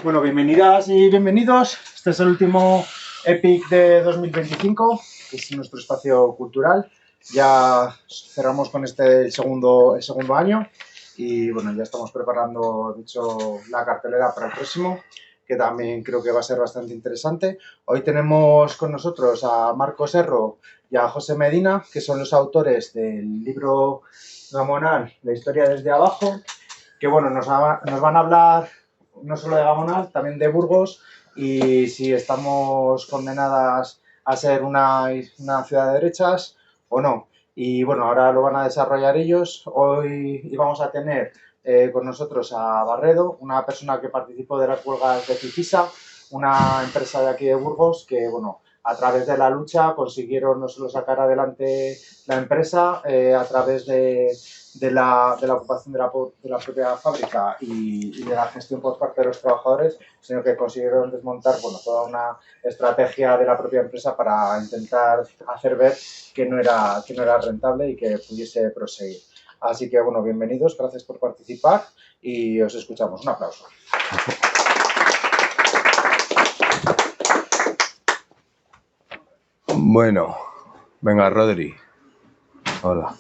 Bueno, bienvenidas y bienvenidos. Este es el último EPIC de 2025, que es nuestro espacio cultural. Ya cerramos con este el segundo año y bueno, ya estamos preparando, de hecho, la cartelera para el próximo, que también creo que va a ser bastante interesante. Hoy tenemos con nosotros a Marcos Erro y a José Medina, que son los autores del libro Gamonal, la historia desde abajo, que bueno, nos van a hablar no solo de Gamonal, también de Burgos, y si estamos condenadas a ser una ciudad de derechas o no. Y bueno, ahora lo van a desarrollar ellos. Hoy vamos a tener con nosotros a Barredo, una persona que participó de las huelgas de Cifisa, una empresa de aquí de Burgos que, bueno, a través de la lucha consiguieron no solo sacar adelante la empresa a través de la ocupación de la propia fábrica y de la gestión por parte de los trabajadores, sino que consiguieron desmontar toda una estrategia de la propia empresa para intentar hacer ver que no era rentable y que pudiese proseguir. Así que, bueno, bienvenidos, gracias por participar y os escuchamos. Un aplauso. Bueno, venga, Rodri. Hola.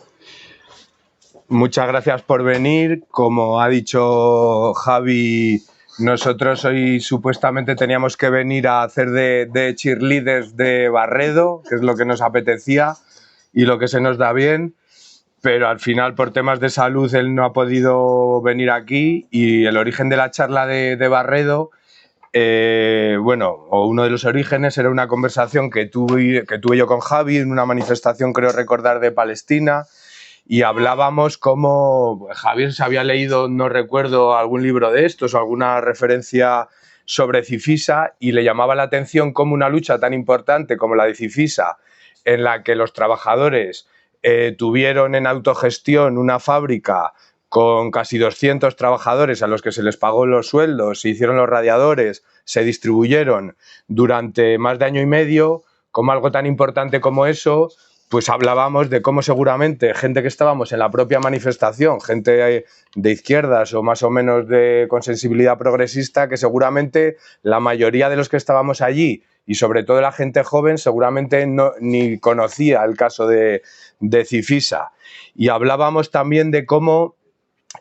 Muchas gracias por venir. Como ha dicho Javi, nosotros hoy supuestamente teníamos que venir a hacer de cheerleaders de Barredo, que es lo que nos apetecía y lo que se nos da bien, pero al final por temas de salud él no ha podido venir aquí y el origen de la charla de Barredo, uno de los orígenes era una conversación que tuve yo con Javi en una manifestación, creo recordar, de Palestina, y hablábamos cómo Javier se había leído, no recuerdo, algún libro de estos o alguna referencia sobre Cifisa y le llamaba la atención cómo una lucha tan importante como la de Cifisa, en la que los trabajadores tuvieron en autogestión una fábrica con casi 200 trabajadores a los que se les pagó los sueldos, se hicieron los radiadores, se distribuyeron durante más de año y medio, como algo tan importante como eso, pues hablábamos de cómo seguramente gente que estábamos en la propia manifestación, gente de izquierdas o más o menos con sensibilidad progresista, que seguramente la mayoría de los que estábamos allí y sobre todo la gente joven seguramente ni conocía el caso de Cifisa. Y hablábamos también de cómo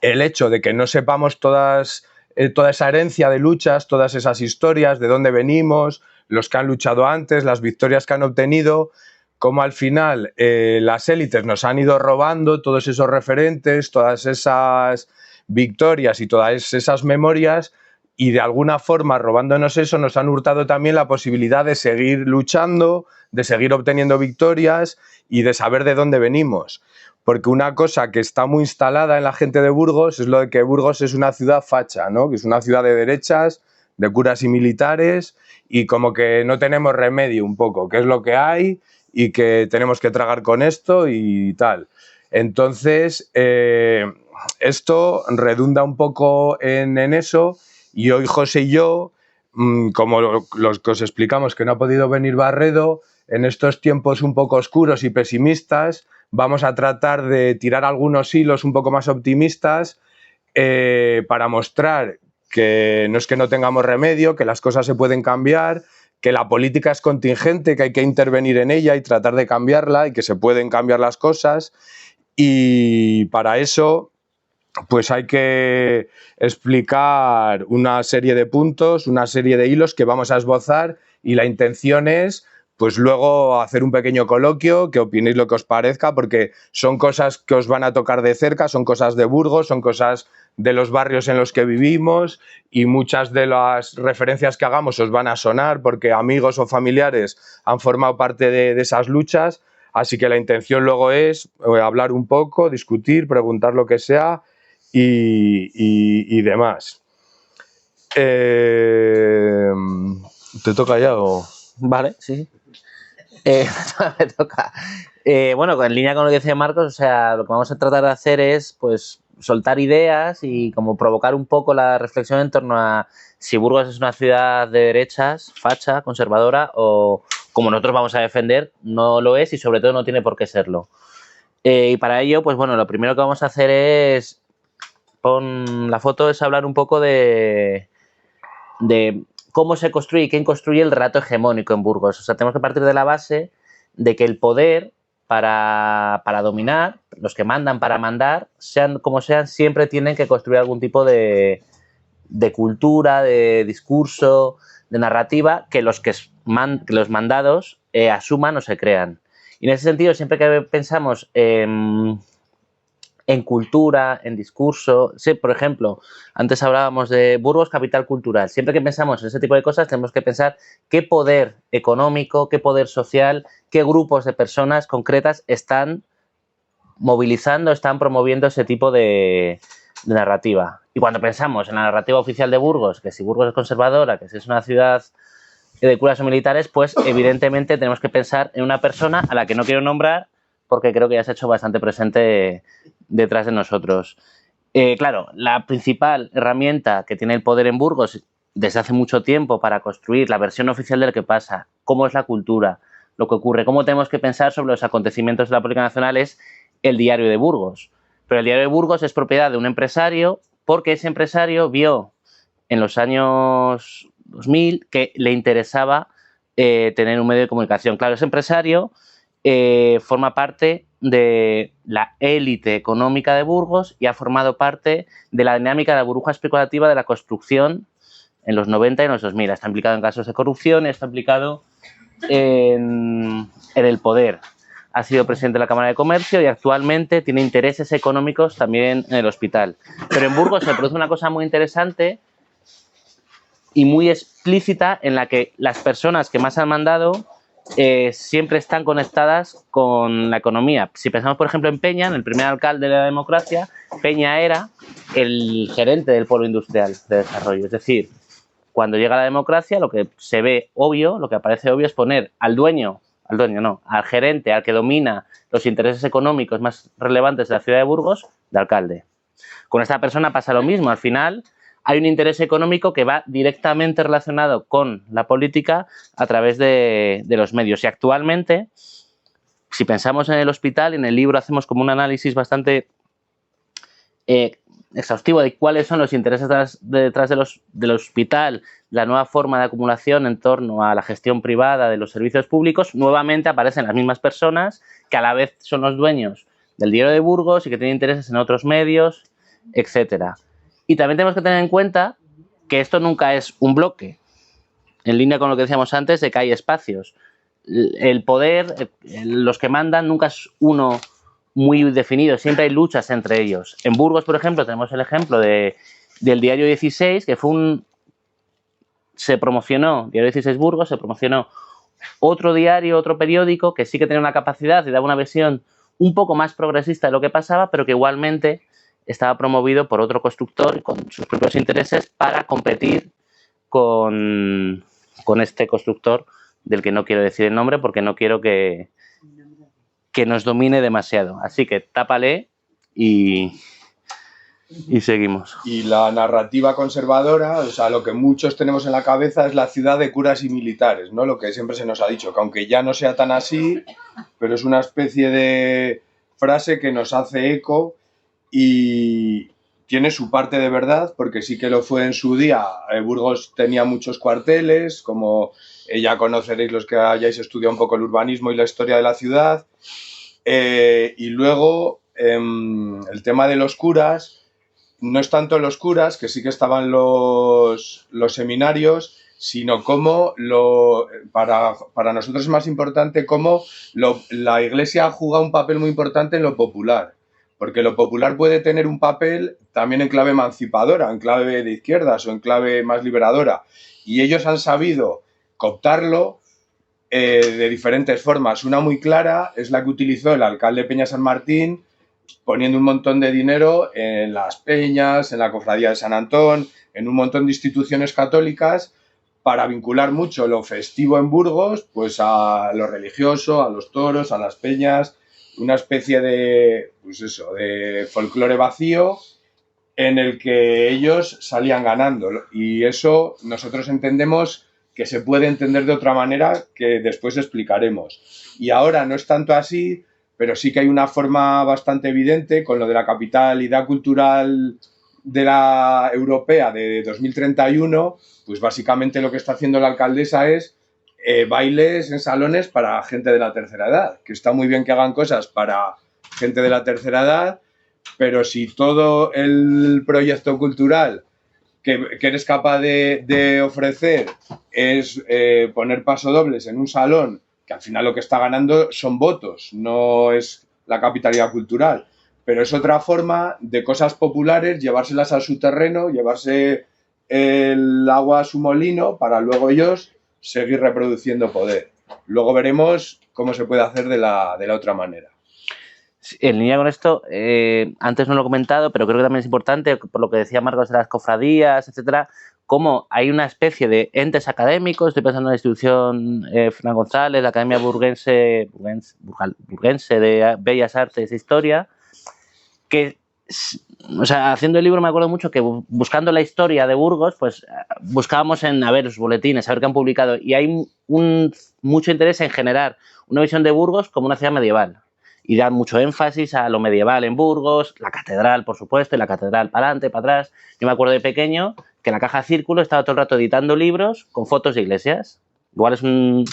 el hecho de que no sepamos toda esa herencia de luchas, todas esas historias, de dónde venimos, los que han luchado antes, las victorias que han obtenido, como al final las élites nos han ido robando todos esos referentes, todas esas victorias y todas esas memorias, y de alguna forma robándonos eso nos han hurtado también la posibilidad de seguir luchando, de seguir obteniendo victorias y de saber de dónde venimos. Porque una cosa que está muy instalada en la gente de Burgos es lo de que Burgos es una ciudad facha, ¿no? Que es una ciudad de derechas, de curas y militares, y como que no tenemos remedio un poco, que es lo que hay y que tenemos que tragar con esto y tal. Entonces, esto redunda un poco en eso, y hoy José y yo, como los que os explicamos que no ha podido venir Barredo, en estos tiempos un poco oscuros y pesimistas, vamos a tratar de tirar algunos hilos un poco más optimistas para mostrar que no es que no tengamos remedio, que las cosas se pueden cambiar, que la política es contingente, que hay que intervenir en ella y tratar de cambiarla y que se pueden cambiar las cosas. Y para eso, pues hay que explicar una serie de puntos, una serie de hilos que vamos a esbozar, y la intención es pues luego hacer un pequeño coloquio, que opinéis lo que os parezca, porque son cosas que os van a tocar de cerca, son cosas de Burgos, son cosas de los barrios en los que vivimos, y muchas de las referencias que hagamos os van a sonar porque amigos o familiares han formado parte de esas luchas. Así que la intención luego es hablar un poco, discutir, preguntar lo que sea y demás. ¿Te toca ya o...? Vale, sí. Me toca. Bueno, en línea con lo que decía Marcos, o sea, lo que vamos a tratar de hacer es, pues, soltar ideas y como provocar un poco la reflexión en torno a si Burgos es una ciudad de derechas, facha, conservadora, o como nosotros vamos a defender, no lo es y sobre todo no tiene por qué serlo. Y para ello, pues bueno, lo primero que vamos a hacer es, pon la foto, es hablar un poco de de cómo se construye y quién construye el relato hegemónico en Burgos. O sea, tenemos que partir de la base de que el poder para dominar, los que mandan para mandar, sean como sean, siempre tienen que construir algún tipo de cultura, de discurso, de narrativa que los mandados asuman o se crean. Y en ese sentido, siempre que pensamos en cultura, en discurso, sí, por ejemplo, antes hablábamos de Burgos, capital cultural. Siempre que pensamos en ese tipo de cosas, tenemos que pensar qué poder económico, qué poder social, qué grupos de personas concretas están movilizando, están promoviendo ese tipo de narrativa. Y cuando pensamos en la narrativa oficial de Burgos, que si Burgos es conservadora, que si es una ciudad de curas o militares, pues evidentemente tenemos que pensar en una persona a la que no quiero nombrar porque creo que ya se ha hecho bastante presente detrás de nosotros. Claro, la principal herramienta que tiene el poder en Burgos desde hace mucho tiempo para construir la versión oficial de lo que pasa, cómo es la cultura, lo que ocurre, cómo tenemos que pensar sobre los acontecimientos de la política nacional es el Diario de Burgos. Pero el Diario de Burgos es propiedad de un empresario porque ese empresario vio en los años 2000 que le interesaba tener un medio de comunicación. Claro, ese empresario forma parte de la élite económica de Burgos y ha formado parte de la dinámica de la burbuja especulativa de la construcción en los 90 y en los 2000. Está implicado en casos de corrupción y está implicado en el poder. Ha sido presidente de la Cámara de Comercio y actualmente tiene intereses económicos también en el hospital. Pero en Burgos se produce una cosa muy interesante y muy explícita en la que las personas que más han mandado siempre están conectadas con la economía. Si pensamos, por ejemplo, en Peña, en el primer alcalde de la democracia, Peña era el gerente del polo industrial de desarrollo. Es decir, cuando llega la democracia, lo que se ve obvio, lo que aparece obvio es poner al gerente, al que domina los intereses económicos más relevantes de la ciudad de Burgos, de alcalde. Con esta persona pasa lo mismo. Al final hay un interés económico que va directamente relacionado con la política a través de los medios. Y actualmente, si pensamos en el hospital, en el libro hacemos como un análisis bastante exhaustivo de cuáles son los intereses detrás del hospital, la nueva forma de acumulación en torno a la gestión privada de los servicios públicos. Nuevamente aparecen las mismas personas que a la vez son los dueños del Diario de Burgos y que tienen intereses en otros medios, etcétera. Y también tenemos que tener en cuenta que esto nunca es un bloque, en línea con lo que decíamos antes de que hay espacios. El poder, los que mandan, nunca es uno muy definido, siempre hay luchas entre ellos. En Burgos, por ejemplo, tenemos el ejemplo del Diario 16, que se promocionó, Diario 16 Burgos, se promocionó otro diario, otro periódico, que sí que tenía una capacidad y daba una visión un poco más progresista de lo que pasaba, pero que igualmente estaba promovido por otro constructor con sus propios intereses para competir con este constructor del que no quiero decir el nombre porque no quiero que nos domine demasiado. Así que tápale y seguimos. Y la narrativa conservadora, o sea, lo que muchos tenemos en la cabeza es la ciudad de curas y militares, ¿no? Lo que siempre se nos ha dicho, que aunque ya no sea tan así, pero es una especie de frase que nos hace eco y tiene su parte de verdad, porque sí que lo fue en su día. Burgos tenía muchos cuarteles, como ya conoceréis los que hayáis estudiado un poco el urbanismo y la historia de la ciudad. Y luego, el tema de los curas, no es tanto los curas, que sí que estaban los seminarios, sino cómo para nosotros es más importante cómo la Iglesia juega un papel muy importante en lo popular. Porque lo popular puede tener un papel también en clave emancipadora, en clave de izquierdas o en clave más liberadora. Y ellos han sabido cooptarlo de diferentes formas. Una muy clara es la que utilizó el alcalde Peña San Martín, poniendo un montón de dinero en las peñas, en la cofradía de San Antón, en un montón de instituciones católicas para vincular mucho lo festivo en Burgos pues a lo religioso, a los toros, a las peñas, una especie de, pues eso, de folclore vacío en el que ellos salían ganando. Y eso nosotros entendemos que se puede entender de otra manera que después explicaremos. Y ahora no es tanto así, pero sí que hay una forma bastante evidente con lo de la capitalidad cultural de la europea de 2031, pues básicamente lo que está haciendo la alcaldesa es bailes en salones para gente de la tercera edad, que está muy bien que hagan cosas para gente de la tercera edad, pero si todo el proyecto cultural que eres capaz de ofrecer es poner pasodobles en un salón, que al final lo que está ganando son votos, no es la capitalidad cultural, pero es otra forma de cosas populares, llevárselas a su terreno, llevarse el agua a su molino para luego ellos seguir reproduciendo poder. Luego veremos cómo se puede hacer de la otra manera. En línea con esto, antes no lo he comentado, pero creo que también es importante, por lo que decía Marcos de las cofradías, etcétera, cómo hay una especie de entes académicos, estoy pensando en la institución Fernán González, la Academia Burguense de Bellas Artes e Historia, que, o sea, haciendo el libro me acuerdo mucho que buscando la historia de Burgos, pues buscábamos en, a ver, los boletines, a ver qué han publicado, y hay mucho interés en generar una visión de Burgos como una ciudad medieval. Y dan mucho énfasis a lo medieval en Burgos, la catedral, por supuesto, y la catedral para adelante, para atrás. Yo me acuerdo de pequeño que en la caja Círculo estaba todo el rato editando libros con fotos de iglesias. Igual es un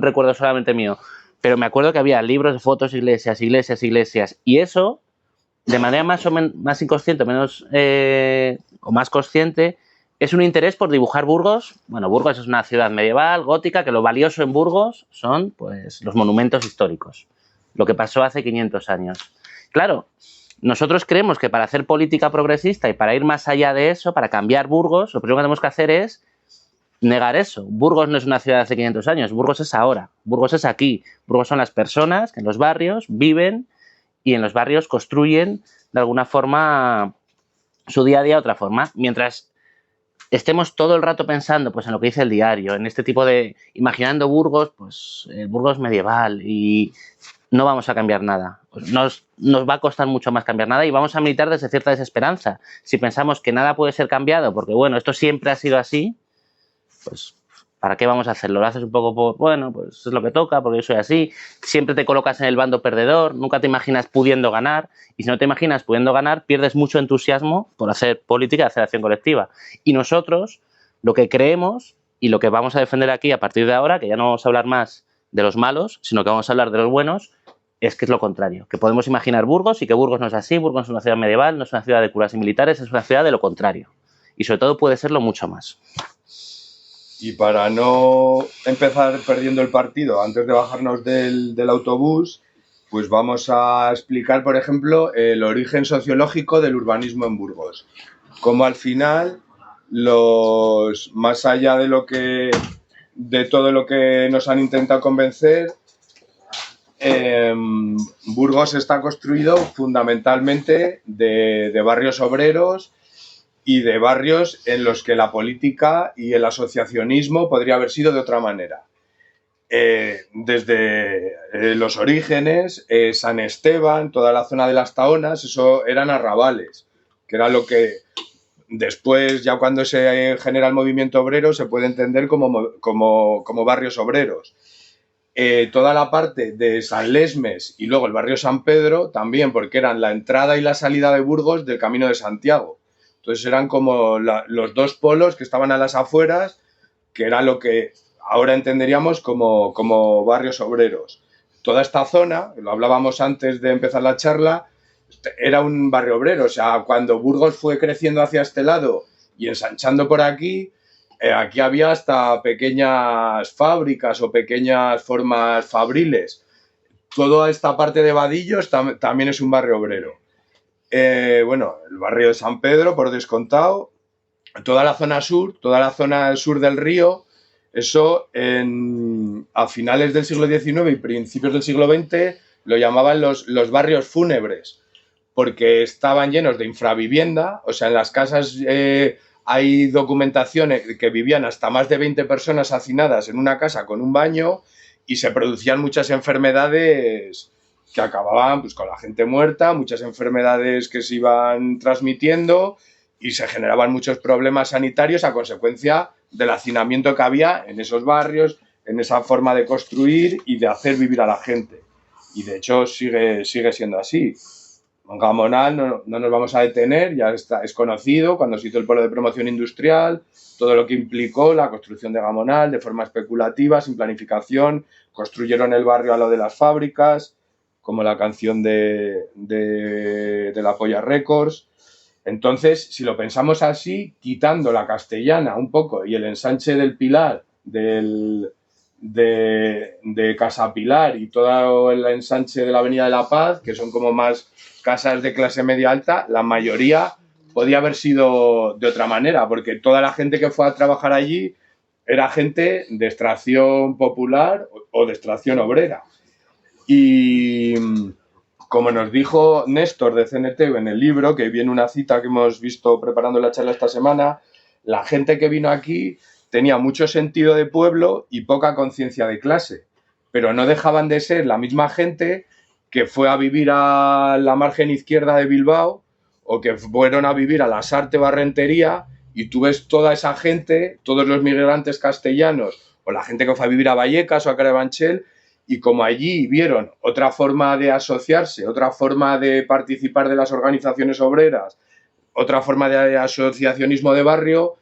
recuerdo solamente mío. Pero me acuerdo que había libros de fotos de iglesias, iglesias. Y eso, de manera más inconsciente o más consciente, es un interés por dibujar Burgos. Bueno, Burgos es una ciudad medieval, gótica, que lo valioso en Burgos son pues, los monumentos históricos. Lo que pasó hace 500 años. Claro, nosotros creemos que para hacer política progresista y para ir más allá de eso, para cambiar Burgos, lo primero que tenemos que hacer es negar eso. Burgos no es una ciudad de hace 500 años, Burgos es ahora, Burgos es aquí. Burgos son las personas que en los barrios viven y en los barrios construyen de alguna forma su día a día de otra forma. Mientras estemos todo el rato pensando pues, en lo que dice el diario, en este tipo de... imaginando Burgos, pues el Burgos medieval y... no vamos a cambiar nada. Nos va a costar mucho más cambiar nada y vamos a militar desde cierta desesperanza. Si pensamos que nada puede ser cambiado porque, bueno, esto siempre ha sido así, pues, ¿para qué vamos a hacerlo? Lo haces un poco por, bueno, pues es lo que toca, porque yo soy así. Siempre te colocas en el bando perdedor, nunca te imaginas pudiendo ganar. Y si no te imaginas pudiendo ganar, pierdes mucho entusiasmo por hacer política y hacer acción colectiva. Y nosotros, lo que creemos y lo que vamos a defender aquí a partir de ahora, que ya no vamos a hablar más de los malos, sino que vamos a hablar de los buenos, es que es lo contrario, que podemos imaginar Burgos y que Burgos no es así, Burgos es una ciudad medieval, no es una ciudad de curas y militares, es una ciudad de lo contrario. Y sobre todo puede serlo mucho más. Y para no empezar perdiendo el partido antes de bajarnos del autobús, pues vamos a explicar, por ejemplo, el origen sociológico del urbanismo en Burgos. Cómo al final, más allá de todo lo que nos han intentado convencer, Burgos está construido fundamentalmente de barrios obreros y de barrios en los que la política y el asociacionismo podría haber sido de otra manera. Desde los orígenes, San Esteban, toda la zona de las Tahonas, eso eran arrabales, que era lo que después, ya cuando se genera el movimiento obrero, se puede entender como barrios obreros. Toda la parte de San Lesmes y luego el barrio San Pedro también, porque eran la entrada y la salida de Burgos del Camino de Santiago. Entonces eran como los dos polos que estaban a las afueras, que era lo que ahora entenderíamos como barrios obreros. Toda esta zona, lo hablábamos antes de empezar la charla, era un barrio obrero. O sea, cuando Burgos fue creciendo hacia este lado y ensanchando por aquí, aquí había hasta pequeñas fábricas o pequeñas formas fabriles. Toda esta parte de Vadillos también es un barrio obrero. Bueno, el barrio de San Pedro, por descontado, toda la zona sur del río, eso a finales del siglo XIX y principios del siglo XX lo llamaban los barrios fúnebres, porque estaban llenos de infravivienda, o sea, en las casas... hay documentación que vivían hasta más de 20 personas hacinadas en una casa con un baño y se producían muchas enfermedades que acababan pues, con la gente muerta, muchas enfermedades que se iban transmitiendo y se generaban muchos problemas sanitarios a consecuencia del hacinamiento que había en esos barrios, en esa forma de construir y de hacer vivir a la gente. Y de hecho sigue siendo así. Gamonal no nos vamos a detener, ya es conocido cuando se hizo el polo de promoción industrial, todo lo que implicó la construcción de Gamonal de forma especulativa, sin planificación, construyeron el barrio a lo de las fábricas, como la canción de la Polla Records. Entonces, si lo pensamos así, quitando la Castellana un poco y el ensanche del Pilar, de Casa Pilar y todo el ensanche de la Avenida de la Paz, que son como más casas de clase media alta, la mayoría podía haber sido de otra manera, porque toda la gente que fue a trabajar allí era gente de extracción popular o de extracción obrera. Y como nos dijo Néstor de CNT en el libro, que viene una cita que hemos visto preparando la charla esta semana, la gente que vino aquí tenía mucho sentido de pueblo y poca conciencia de clase, pero no dejaban de ser la misma gente que fue a vivir a la margen izquierda de Bilbao o que fueron a vivir a la Sarte Barrentería, y tú ves toda esa gente, todos los migrantes castellanos o la gente que fue a vivir a Vallecas o a Carabanchel, y como allí vieron otra forma de asociarse, otra forma de participar de las organizaciones obreras, otra forma de asociacionismo de barrio,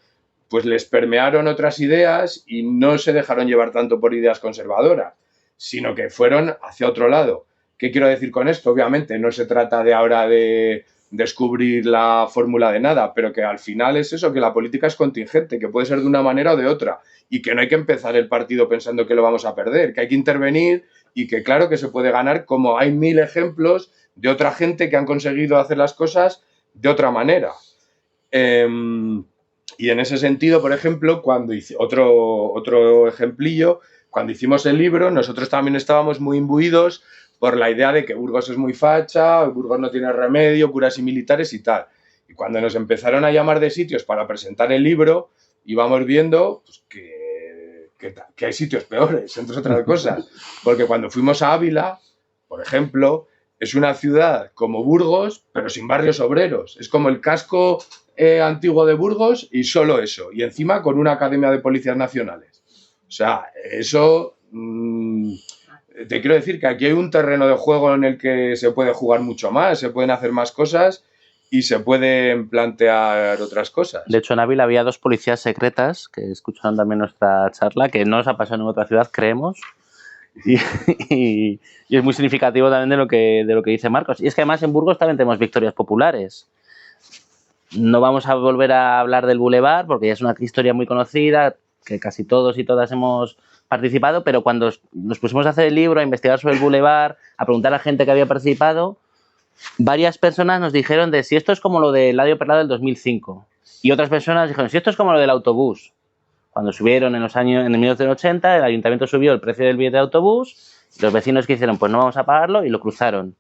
pues les permearon otras ideas y no se dejaron llevar tanto por ideas conservadoras, sino que fueron hacia otro lado. ¿Qué quiero decir con esto? Obviamente no se trata de ahora de descubrir la fórmula de nada, pero que al final es eso, que la política es contingente, que puede ser de una manera o de otra, y que no hay que empezar el partido pensando que lo vamos a perder, que hay que intervenir y que claro que se puede ganar, como hay 1000 ejemplos de otra gente que han conseguido hacer las cosas de otra manera. Y en ese sentido, por ejemplo, cuando otro ejemplillo, cuando hicimos el libro, nosotros también estábamos muy imbuidos por la idea de que Burgos es muy facha, Burgos no tiene remedio, curas y militares y tal. Y cuando nos empezaron a llamar de sitios para presentar el libro, íbamos viendo pues, que hay sitios peores, entre otras cosas. Porque cuando fuimos a Ávila, por ejemplo, es una ciudad como Burgos, pero sin barrios obreros. Es como el casco antiguo de Burgos y solo eso. Y encima con una academia de policías nacionales. O sea, eso... te quiero decir que aquí hay un terreno de juego en el que se puede jugar mucho más, se pueden hacer más cosas y se pueden plantear otras cosas. De hecho, en Ávila había 2 policías secretas, que escucharon también nuestra charla, que no nos ha pasado en otra ciudad, creemos. Y es muy significativo también de lo que dice Marcos. Y es que además en Burgos también tenemos victorias populares. No vamos a volver a hablar del Boulevard, porque ya es una historia muy conocida, que casi todos y todas hemos participado, pero cuando nos pusimos a hacer el libro, a investigar sobre el Boulevard, a preguntar a gente que había participado, varias personas nos dijeron de si esto es como lo del Eladio Perlado del 2005, y otras personas dijeron si esto es como lo del autobús. Cuando subieron en el 1980, el ayuntamiento subió el precio del billete de autobús, y los vecinos que hicieron, pues no vamos a pagarlo, y lo cruzaron.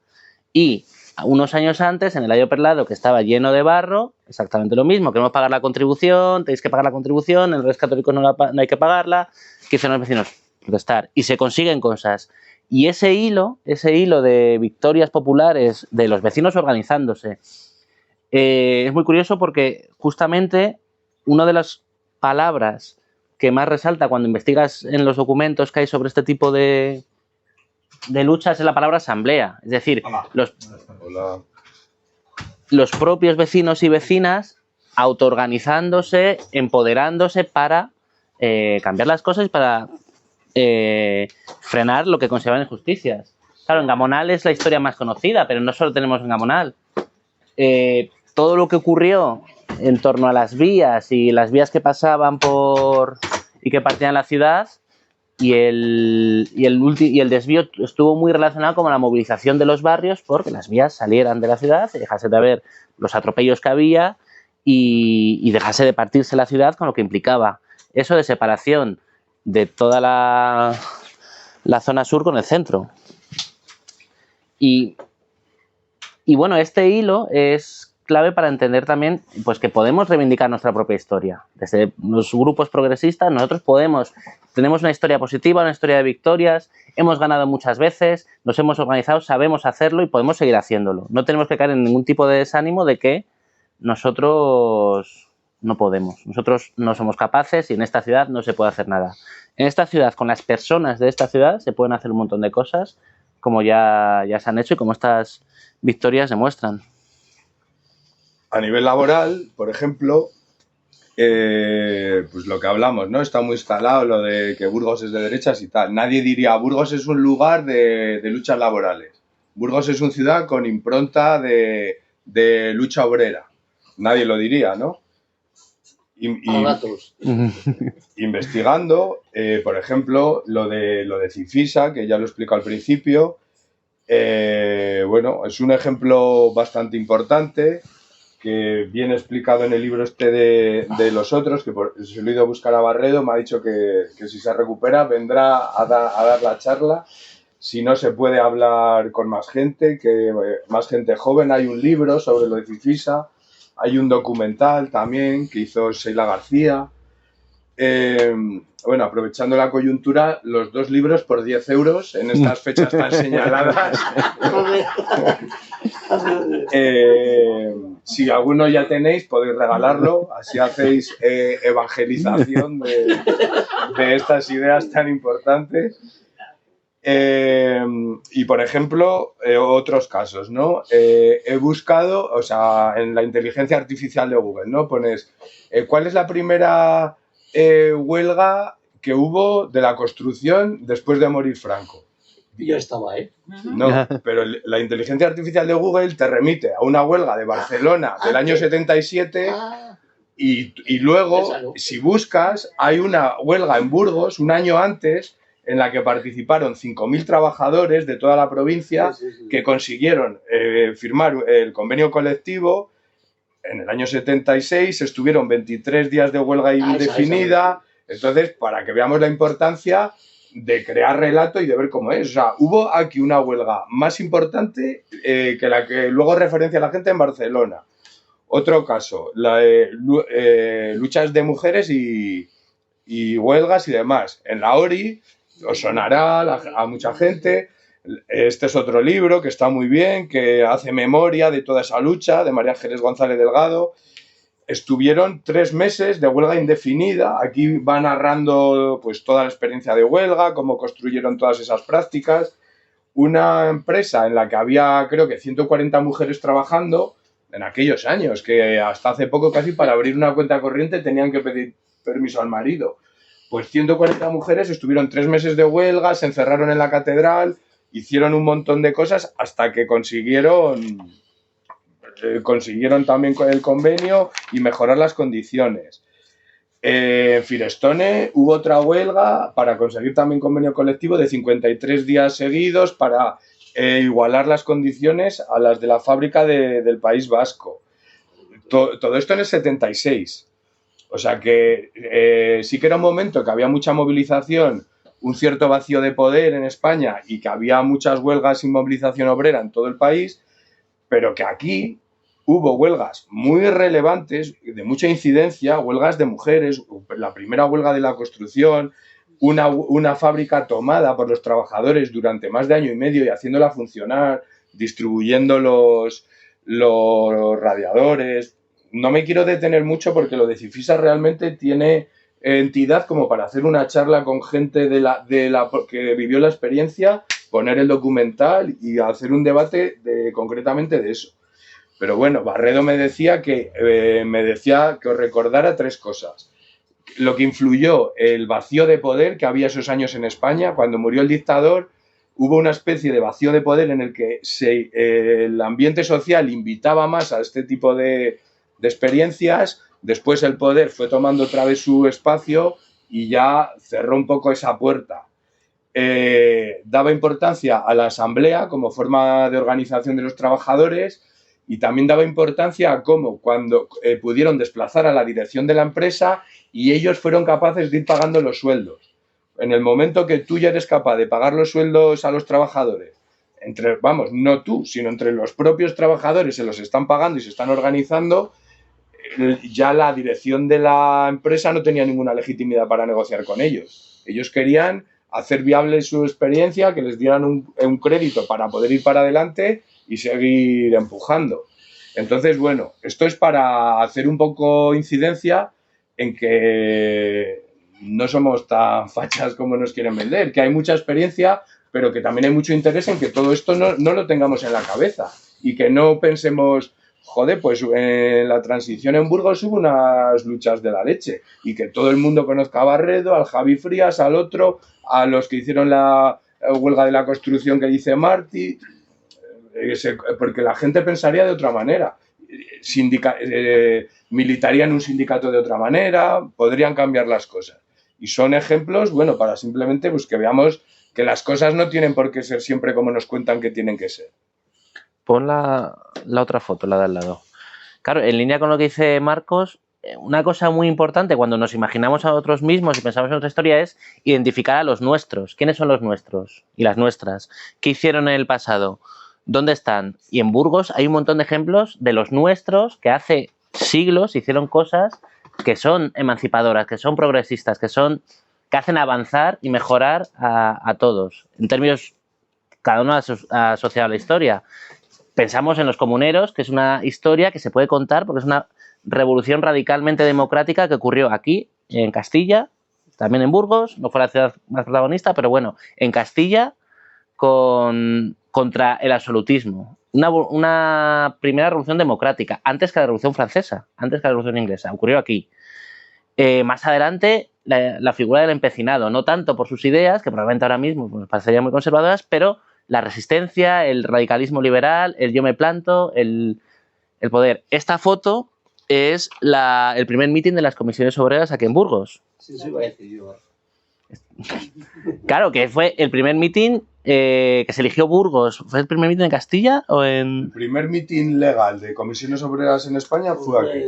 Y unos años antes, en el Eladio Perlado, que estaba lleno de barro, exactamente lo mismo, queremos pagar la contribución, tenéis que pagar la contribución, el Reyes Católicos no hay que pagarla, que hicieron los vecinos protestar, y se consiguen cosas. Y ese hilo de victorias populares de los vecinos organizándose, es muy curioso porque justamente una de las palabras que más resalta cuando investigas en los documentos que hay sobre este tipo de luchas es la palabra asamblea. Es decir, los propios vecinos y vecinas autoorganizándose, empoderándose para cambiar las cosas y para frenar lo que consideraban injusticias. Claro, en Gamonal es la historia más conocida, pero no solo tenemos en Gamonal. Todo lo que ocurrió en torno a las vías y las vías que pasaban por y que partían la ciudad y el desvío estuvo muy relacionado con la movilización de los barrios porque las vías salieran de la ciudad y dejase de haber los atropellos que había y dejase de partirse la ciudad con lo que implicaba eso de separación de toda la zona sur con el centro. Y bueno, este hilo es clave para entender también pues, que podemos reivindicar nuestra propia historia. Desde los grupos progresistas nosotros tenemos una historia positiva, una historia de victorias, hemos ganado muchas veces, nos hemos organizado, sabemos hacerlo y podemos seguir haciéndolo. No tenemos que caer en ningún tipo de desánimo de que nosotros no podemos, nosotros no somos capaces y en esta ciudad no se puede hacer nada. En esta ciudad, con las personas de esta ciudad, se pueden hacer un montón de cosas como ya se han hecho y como estas victorias demuestran. A nivel laboral, por ejemplo, pues lo que hablamos, ¿no? Está muy instalado lo de que Burgos es de derechas y tal. Nadie diría Burgos es un lugar de luchas laborales. Burgos es una ciudad con impronta de lucha obrera. Nadie lo diría, ¿no? Investigando, por ejemplo, lo de Cifisa, que ya lo explico al principio, bueno, es un ejemplo bastante importante que viene explicado en el libro este de los otros, que se lo he ido a buscar a Barredo, me ha dicho que si se recupera vendrá a dar la charla. Si no, se puede hablar con más gente, más gente joven. Hay un libro sobre lo de Cifisa, hay un documental también que hizo Sheila García. Bueno, aprovechando la coyuntura, los 2 libros por 10 euros en estas fechas tan señaladas. Si alguno ya tenéis, podéis regalarlo, así hacéis evangelización de estas ideas tan importantes. Y, por ejemplo, otros casos, ¿no? He buscado, o sea, en la inteligencia artificial de Google, ¿no? Pones, ¿cuál es la primera huelga que hubo de la construcción después de morir Franco? Y yo estaba, ¿eh? No, pero la inteligencia artificial de Google te remite a una huelga de Barcelona del año 77 y luego, si buscas, hay una huelga en Burgos un año antes en la que participaron 5.000 trabajadores de toda la provincia que consiguieron firmar el convenio colectivo. En el año 76 estuvieron 23 días de huelga indefinida. Entonces, para que veamos la importancia de crear relato y de ver cómo es. O sea, hubo aquí una huelga más importante que la que luego referencia la gente en Barcelona. Otro caso, luchas de mujeres y huelgas y demás. En la ORI, os sonará a mucha gente. Este es otro libro que está muy bien, que hace memoria de toda esa lucha, de María Ángeles González Delgado. Estuvieron 3 meses de huelga indefinida. Aquí va narrando pues toda la experiencia de huelga, cómo construyeron todas esas prácticas. Una empresa en la que había, creo que 140 mujeres trabajando en aquellos años, que hasta hace poco casi para abrir una cuenta corriente tenían que pedir permiso al marido. Pues 140 mujeres estuvieron 3 meses de huelga, se encerraron en la catedral, hicieron un montón de cosas hasta que consiguieron también el convenio y mejorar las condiciones. En Firestone hubo otra huelga para conseguir también convenio colectivo de 53 días seguidos para igualar las condiciones a las de la fábrica del País Vasco. Todo esto en el 76. O sea que sí que era un momento que había mucha movilización, un cierto vacío de poder en España y que había muchas huelgas y movilización obrera en todo el país, pero que aquí hubo huelgas muy relevantes, de mucha incidencia, huelgas de mujeres, la primera huelga de la construcción, una fábrica tomada por los trabajadores durante más de año y medio y haciéndola funcionar, distribuyendo los radiadores. No me quiero detener mucho porque lo de Cifisa realmente tiene entidad como para hacer una charla con gente que vivió la experiencia, poner el documental y hacer un debate concretamente de eso. Pero bueno, Barredo me decía que os recordara 3 cosas. Lo que influyó el vacío de poder que había esos años en España. Cuando murió el dictador, hubo una especie de vacío de poder en el que el ambiente social invitaba más a este tipo de experiencias. Después el poder fue tomando otra vez su espacio y ya cerró un poco esa puerta. Daba importancia a la asamblea como forma de organización de los trabajadores y también daba importancia a cómo cuando pudieron desplazar a la dirección de la empresa y ellos fueron capaces de ir pagando los sueldos. En el momento que tú ya eres capaz de pagar los sueldos a los trabajadores, no tú, sino entre los propios trabajadores se los están pagando y se están organizando, ya la dirección de la empresa no tenía ninguna legitimidad para negociar con ellos. Ellos querían hacer viable su experiencia, que les dieran un crédito para poder ir para adelante y seguir empujando. Entonces, bueno, esto es para hacer un poco incidencia en que no somos tan fachas como nos quieren vender, que hay mucha experiencia, pero que también hay mucho interés en que todo esto no lo tengamos en la cabeza y que no pensemos, joder, pues en la transición en Burgos hubo unas luchas de la leche y que todo el mundo conozca a Barredo, al Javi Frías, al otro, a los que hicieron la huelga de la construcción que dice Martí, porque la gente pensaría de otra manera. Militarían un sindicato de otra manera, podrían cambiar las cosas. Y son ejemplos, bueno, para simplemente pues, que veamos que las cosas no tienen por qué ser siempre como nos cuentan que tienen que ser. Pon la otra foto, la de al lado. Claro, en línea con lo que dice Marcos, una cosa muy importante cuando nos imaginamos a otros mismos y pensamos en otra historia es identificar a los nuestros. ¿Quiénes son los nuestros y las nuestras? ¿Qué hicieron en el pasado? ¿Dónde están? Y en Burgos hay un montón de ejemplos de los nuestros que hace siglos hicieron cosas que son emancipadoras, que son progresistas, que hacen avanzar y mejorar a todos. En términos, cada uno ha asociado a la historia. Pensamos en los comuneros, que es una historia que se puede contar porque es una revolución radicalmente democrática que ocurrió aquí, en Castilla, también en Burgos, no fue la ciudad más protagonista, pero bueno, en Castilla, contra el absolutismo. Una primera revolución democrática, antes que la Revolución Francesa, antes que la Revolución Inglesa, ocurrió aquí. Más adelante, la figura del empecinado, no tanto por sus ideas, que probablemente ahora mismo nos parecerían muy conservadoras, pero la resistencia, el radicalismo liberal, el yo me planto, el poder. Esta foto es el primer mitin de las comisiones obreras aquí en Burgos. Sí, sí, voy a decir yo. Claro, que fue el primer mitin que se eligió Burgos. ¿Fue el primer mitin en Castilla o en...? El primer mitin legal de comisiones obreras en España fue aquí.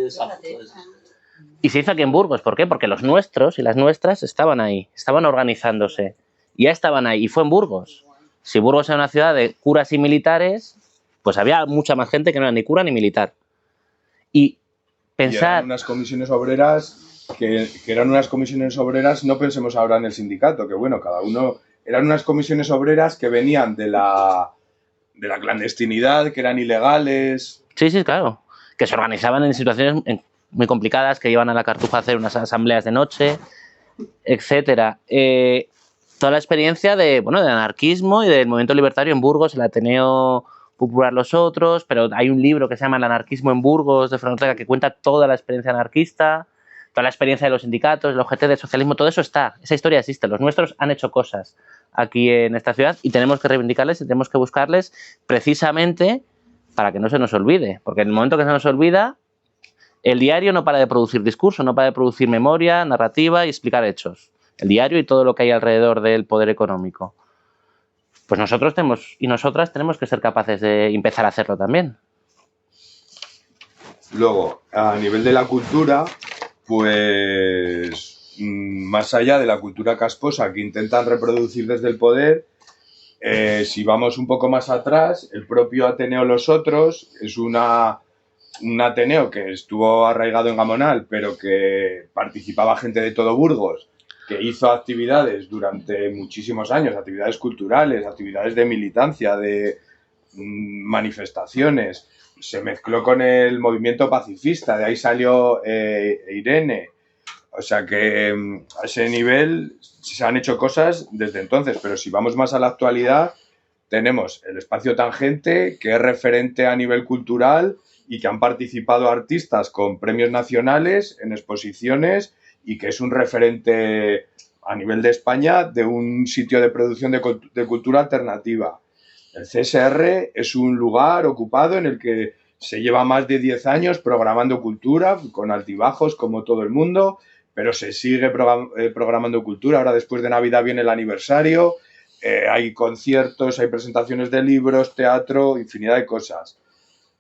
Y se hizo aquí en Burgos. ¿Por qué? Porque los nuestros y las nuestras estaban ahí, estaban organizándose. Ya estaban ahí y fue en Burgos. Si Burgos era una ciudad de curas y militares, pues había mucha más gente que no era ni cura ni militar. Y pensar... Y eran unas comisiones obreras que eran unas comisiones obreras, no pensemos ahora en el sindicato, que bueno, cada uno... Eran unas comisiones obreras que venían de la clandestinidad, que eran ilegales. Sí, sí, claro. Que se organizaban en situaciones muy complicadas, que iban a la Cartuja a hacer unas asambleas de noche, etcétera. Toda la experiencia de anarquismo y del movimiento libertario en Burgos, el Ateneo Popular Los Otros, pero hay un libro que se llama El anarquismo en Burgos, de Fernando Ortega, que cuenta toda la experiencia anarquista, toda la experiencia de los sindicatos, el OGT, del socialismo, todo eso está, esa historia existe. Los nuestros han hecho cosas aquí en esta ciudad y tenemos que reivindicarles y tenemos que buscarles precisamente para que no se nos olvide, porque en el momento que se nos olvida, el diario no para de producir discurso, no para de producir memoria, narrativa y explicar hechos. El diario y todo lo que hay alrededor del poder económico. Pues nosotros y nosotras tenemos que ser capaces de empezar a hacerlo también. Luego, a nivel de la cultura, pues más allá de la cultura casposa que intentan reproducir desde el poder, si vamos un poco más atrás, el propio Ateneo Los Otros es un Ateneo que estuvo arraigado en Gamonal, pero que participaba gente de todo Burgos, que hizo actividades durante muchísimos años, actividades culturales, actividades de militancia, de manifestaciones. Se mezcló con el movimiento pacifista, de ahí salió Irene. O sea que a ese nivel se han hecho cosas desde entonces, pero si vamos más a la actualidad, tenemos el Espacio Tangente, que es referente a nivel cultural y que han participado artistas con premios nacionales en exposiciones y que es un referente a nivel de España de un sitio de producción de cultura alternativa. El CSR es un lugar ocupado en el que se lleva más de 10 años programando cultura, con altibajos como todo el mundo, pero se sigue programando cultura. Ahora después de Navidad viene el aniversario, hay conciertos, hay presentaciones de libros, teatro, infinidad de cosas.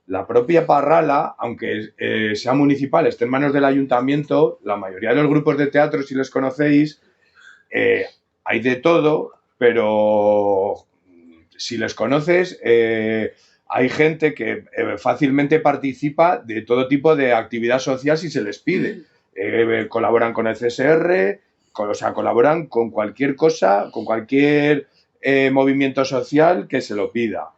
La propia Parrala, aunque sea municipal, esté en manos del ayuntamiento, la mayoría de los grupos de teatro, si les conocéis, hay de todo, pero si les conoces, hay gente que fácilmente participa de todo tipo de actividad social si se les pide. Colaboran con el CSR, colaboran con cualquier cosa, con cualquier movimiento social que se lo pida.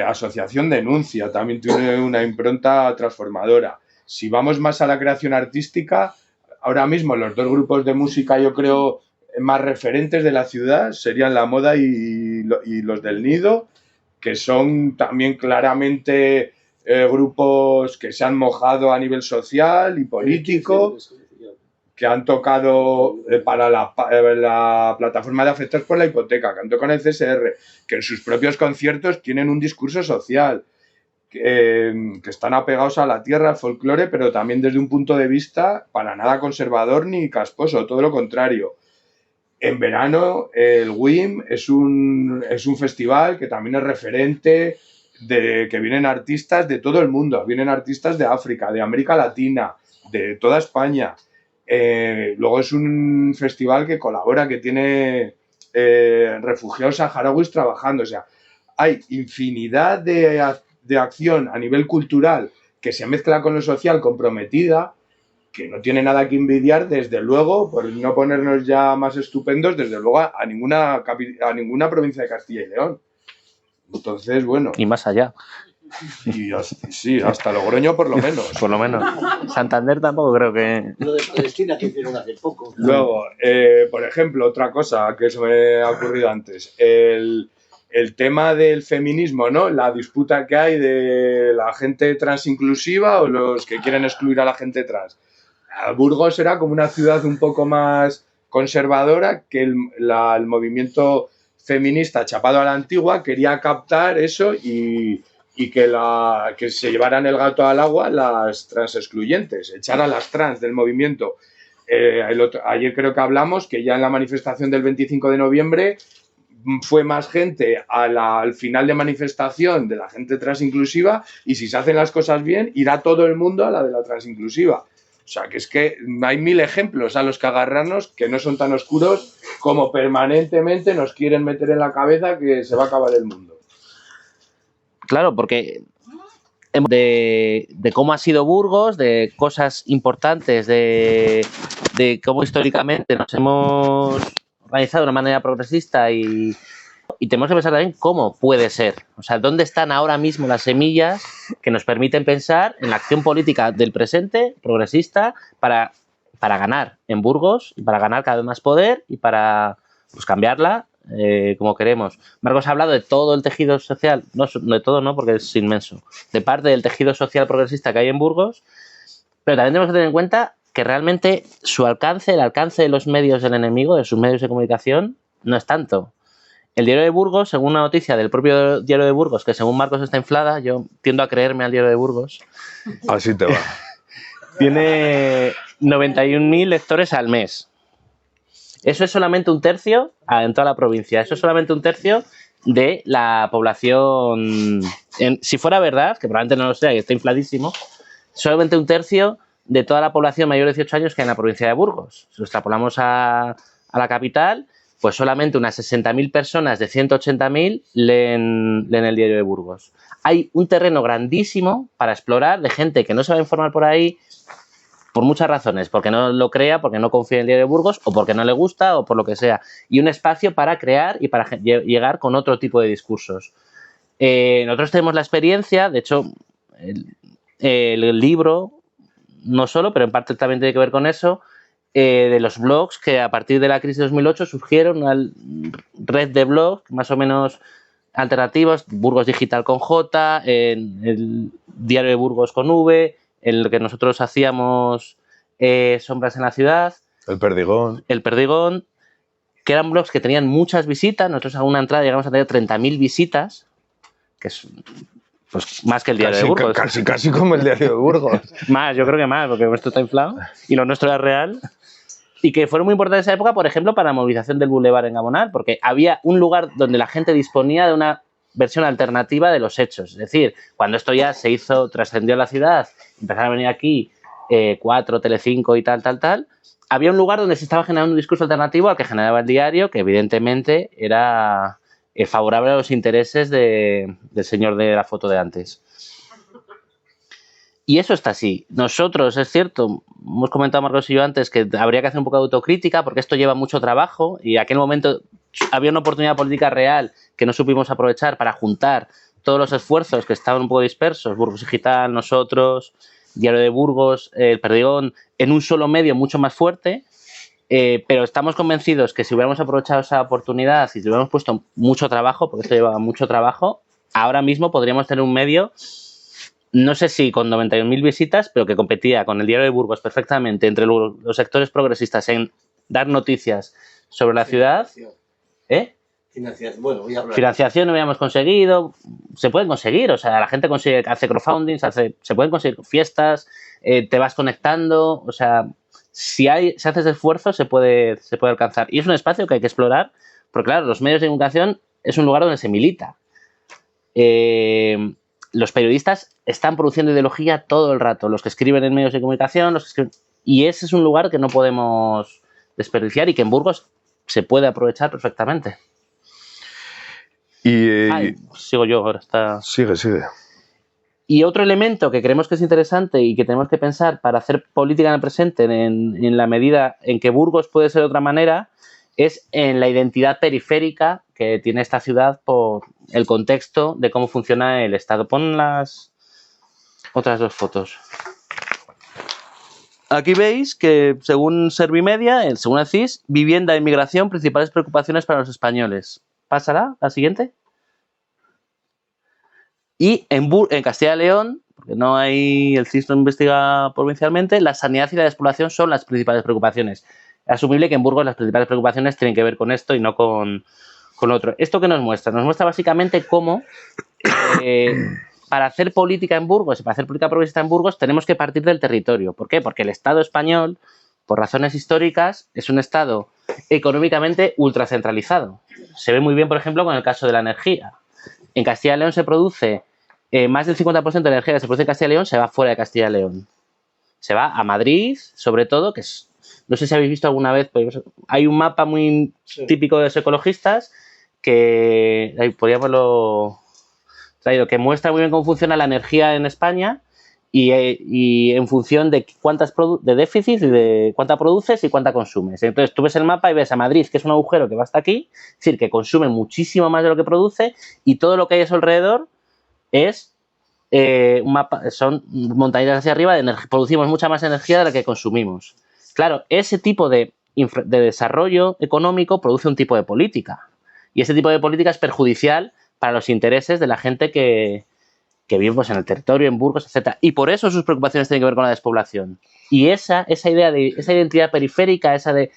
Asociación Denuncia también tiene una impronta transformadora. Si vamos más a la creación artística, ahora mismo los dos grupos de música, yo creo, más referentes de la ciudad serían La Moda y los del Nido, que son también claramente grupos que se han mojado a nivel social y político, que han tocado para la plataforma de afectados por la hipoteca, que han tocado en el CSR, que en sus propios conciertos tienen un discurso social, que están apegados a la tierra, al folclore, pero también desde un punto de vista para nada conservador ni casposo, todo lo contrario. En verano el WIM es un festival que también es referente, que vienen artistas de todo el mundo, vienen artistas de África, de América Latina, de toda España. Luego es un festival que colabora, que tiene refugiados saharauis trabajando. O sea, hay infinidad de acción a nivel cultural que se mezcla con lo social comprometida, que no tiene nada que envidiar, desde luego, por no ponernos ya más estupendos, desde luego a ninguna provincia de Castilla y León. Entonces, bueno. Y más allá. Y sí, hasta Logroño por lo menos. Por lo menos. Santander tampoco creo que... Lo de Palestina que hicieron hace poco. Luego, por ejemplo, otra cosa que se me ha ocurrido antes, el tema del feminismo, ¿no? La disputa que hay de la gente trans inclusiva o los que quieren excluir a la gente trans. Burgos era como una ciudad un poco más conservadora, que el movimiento feminista chapado a la antigua quería captar eso y que se llevaran el gato al agua las trans excluyentes, echar a las trans del movimiento. Ayer creo que hablamos que ya en la manifestación del 25 de noviembre fue más gente al final de manifestación de la gente trans inclusiva, y si se hacen las cosas bien, irá todo el mundo a la de la trans inclusiva. O sea, que es que hay 1000 ejemplos a los que agarrarnos que no son tan oscuros como permanentemente nos quieren meter en la cabeza que se va a acabar el mundo. Claro, porque de cómo ha sido Burgos, de cosas importantes, de cómo históricamente nos hemos organizado de una manera progresista y tenemos que pensar también cómo puede ser. O sea, dónde están ahora mismo las semillas que nos permiten pensar en la acción política del presente, progresista, para ganar en Burgos, y para ganar cada vez más poder y para cambiarla como queremos. Marcos ha hablado de todo el tejido social, no de todo, no, porque es inmenso, de parte del tejido social progresista que hay en Burgos, pero también tenemos que tener en cuenta que realmente su alcance, el alcance de los medios del enemigo, de sus medios de comunicación, no es tanto. El Diario de Burgos, según una noticia del propio Diario de Burgos, que según Marcos está inflada, yo tiendo a creerme al Diario de Burgos. Así te va. Tiene 91.000 lectores al mes. Eso es solamente un tercio en toda la provincia. Eso es solamente un tercio de la población. Si fuera verdad, que probablemente no lo sea y está infladísimo, solamente un tercio de toda la población mayor de 18 años que hay en la provincia de Burgos. Si lo extrapolamos a la capital, pues solamente unas 60.000 personas de 180.000 leen el Diario de Burgos. Hay un terreno grandísimo para explorar de gente que no se va a informar por ahí por muchas razones, porque no lo crea, porque no confía en el Diario de Burgos, o porque no le gusta, o por lo que sea. Y un espacio para crear y para llegar con otro tipo de discursos. Nosotros tenemos la experiencia, de hecho, el libro, no solo, pero en parte también tiene que ver con eso, de los blogs que a partir de la crisis de 2008 surgieron una red de blogs más o menos alternativos, Burgos Digital con J, el Diario de Burgos con V, el que nosotros hacíamos Sombras en la Ciudad. El Perdigón. El Perdigón, que eran blogs que tenían muchas visitas. Nosotros a una entrada llegamos a tener 30.000 visitas, que es pues más que el Diario de Burgos. Casi como el Diario de Burgos. Más, yo creo que más, porque esto está inflado y lo nuestro era real. Y que fueron muy importantes en esa época, por ejemplo, para la movilización del Boulevard en Gamonal, porque había un lugar donde la gente disponía de una versión alternativa de los hechos. Es decir, cuando esto ya se hizo, trascendió a la ciudad, empezaron a venir aquí 4, Telecinco y tal, había un lugar donde se estaba generando un discurso alternativo al que generaba el diario, que evidentemente era favorable a los intereses del señor de la foto de antes. Y eso está así. Nosotros, es cierto, hemos comentado Marcos y yo antes que habría que hacer un poco de autocrítica porque esto lleva mucho trabajo y en aquel momento había una oportunidad política real que no supimos aprovechar para juntar todos los esfuerzos que estaban un poco dispersos, Burgos Digital, nosotros, Diario de Burgos, El Perdigón, en un solo medio mucho más fuerte, Pero estamos convencidos que si hubiéramos aprovechado esa oportunidad y si le hubiéramos puesto mucho trabajo, porque esto lleva mucho trabajo, ahora mismo podríamos tener un medio, no sé si con 91.000 visitas, pero que competía con el Diario de Burgos perfectamente entre los sectores progresistas en dar noticias sobre la ciudad. Bueno, voy a hablar. Financiación no habíamos conseguido, se pueden conseguir, o sea, la gente consigue, hace crowdfunding, se pueden conseguir fiestas, te vas conectando, o sea, si haces esfuerzo se puede alcanzar. Y es un espacio que hay que explorar, porque claro, los medios de comunicación es un lugar donde se milita. Los periodistas están produciendo ideología todo el rato, los que escriben en medios de comunicación, y ese es un lugar que no podemos desperdiciar y que en Burgos se puede aprovechar perfectamente. Sigo yo ahora. Sigue. Y otro elemento que creemos que es interesante y que tenemos que pensar para hacer política en el presente en la medida en que Burgos puede ser de otra manera es en la identidad periférica que tiene esta ciudad por el contexto de cómo funciona el Estado. Pon las otras dos fotos. Aquí veis que según Servimedia, según el CIS, vivienda e inmigración, principales preocupaciones para los españoles. ¿Pásala? ¿La siguiente? Y en Castilla y León, porque no hay, el CIS no investiga provincialmente, la sanidad y la despoblación son las principales preocupaciones. Es asumible que en Burgos las principales preocupaciones tienen que ver con esto y no con otro. ¿Esto qué nos muestra? Nos muestra básicamente cómo para hacer política en Burgos y para hacer política progresista en Burgos tenemos que partir del territorio. ¿Por qué? Porque el Estado español, por razones históricas, es un Estado económicamente ultracentralizado. Se ve muy bien, por ejemplo, con el caso de la energía. En Castilla y León se produce más del 50% de la energía que se produce en Castilla y León se va fuera de Castilla y León. Se va a Madrid, sobre todo, que es, no sé si habéis visto alguna vez, pues, hay un mapa muy típico de los ecologistas que podría haberlo traído, que muestra muy bien cómo funciona la energía en España y en función de de déficit y de cuánta produces y cuánta consumes. Entonces tú ves el mapa y ves a Madrid, que es un agujero que va hasta aquí, es decir, que consume muchísimo más de lo que produce y todo lo que hay a su alrededor es un mapa, son montañas hacia arriba, producimos mucha más energía de la que consumimos. Claro, ese tipo de desarrollo económico produce un tipo de política y ese tipo de política es perjudicial para los intereses de la gente que vive pues, en el territorio, en Burgos, etcétera. Y por eso sus preocupaciones tienen que ver con la despoblación. Y esa idea de esa identidad periférica, esa de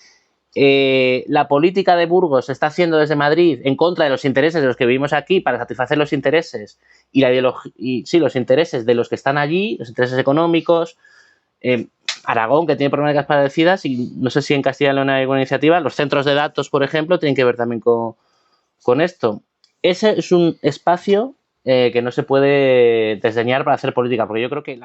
la política de Burgos se está haciendo desde Madrid en contra de los intereses de los que vivimos aquí para satisfacer los intereses y la ideología, los intereses de los que están allí, los intereses económicos. Aragón, que tiene problemáticas parecidas, y no sé si en Castilla y León hay alguna iniciativa. Los centros de datos, por ejemplo, tienen que ver también con esto. Ese es un espacio que no se puede desdeñar para hacer política, porque yo creo que